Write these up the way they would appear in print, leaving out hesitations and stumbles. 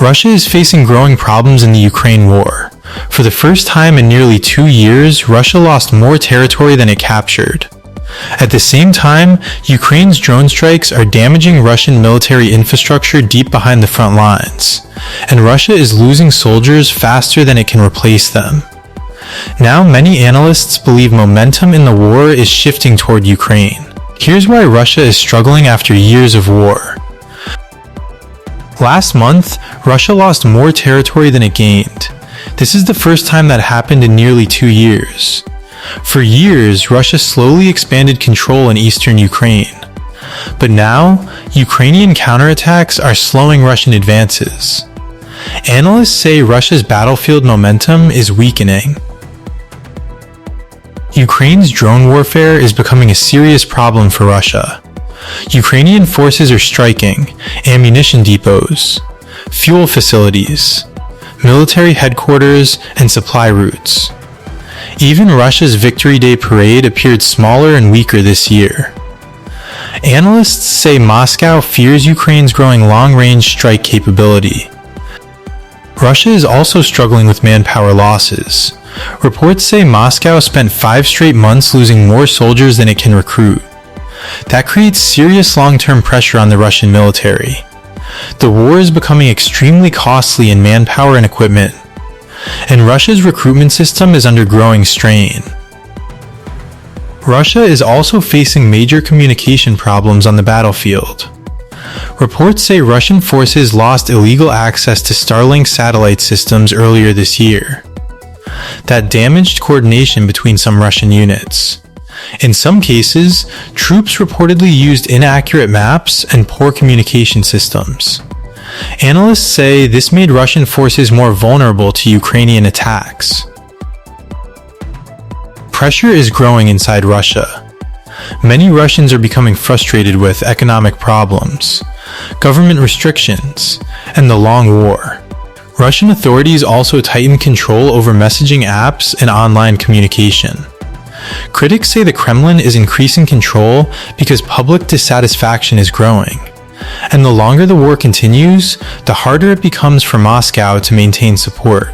Russia is facing growing problems in the Ukraine war. For the first time in nearly 2 years, Russia lost more territory than it captured. At the same time, Ukraine's drone strikes are damaging Russian military infrastructure deep behind the front lines, and Russia is losing soldiers faster than it can replace them. Now, many analysts believe momentum in the war is shifting toward Ukraine. Here's why Russia is struggling after years of war. Last month, Russia lost more territory than it gained. This is the first time that happened in nearly 2 years. For years, Russia slowly expanded control in eastern Ukraine. But now, Ukrainian counterattacks are slowing Russian advances. Analysts say Russia's battlefield momentum is weakening. Ukraine's drone warfare is becoming a serious problem for Russia. Ukrainian forces are striking ammunition depots, fuel facilities, military headquarters, and supply routes. Even Russia's Victory Day parade appeared smaller and weaker this year. Analysts say Moscow fears Ukraine's growing long-range strike capability. Russia is also struggling with manpower losses. Reports say Moscow spent 5 straight months losing more soldiers than it can recruit. That creates serious long-term pressure on the Russian military. The war is becoming extremely costly in manpower and equipment, and Russia's recruitment system is under growing strain. Russia is also facing major communication problems on the battlefield. Reports say Russian forces lost illegal access to Starlink satellite systems earlier this year. That damaged coordination between some Russian units. In some cases, troops reportedly used inaccurate maps and poor communication systems. Analysts say this made Russian forces more vulnerable to Ukrainian attacks. Pressure is growing inside Russia. Many Russians are becoming frustrated with economic problems, government restrictions, and the long war. Russian authorities also tighten control over messaging apps and online communication. Critics say the Kremlin is increasing control because public dissatisfaction is growing. And the longer the war continues, the harder it becomes for Moscow to maintain support.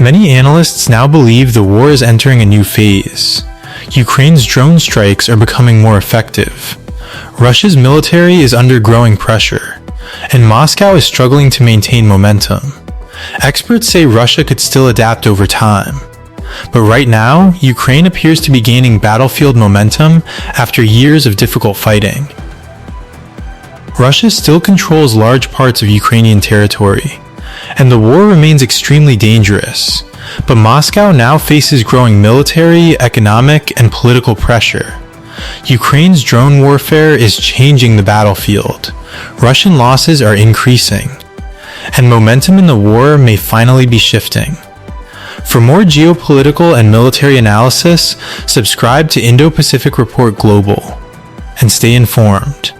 Many analysts now believe the war is entering a new phase. Ukraine's drone strikes are becoming more effective. Russia's military is under growing pressure, and Moscow is struggling to maintain momentum. Experts say Russia could still adapt over time. But right now, Ukraine appears to be gaining battlefield momentum after years of difficult fighting. Russia still controls large parts of Ukrainian territory, and the war remains extremely dangerous. But Moscow now faces growing military, economic, and political pressure. Ukraine's drone warfare is changing the battlefield. Russian losses are increasing, and momentum in the war may finally be shifting. For more geopolitical and military analysis, subscribe to Indo-Pacific Report Global, and stay informed.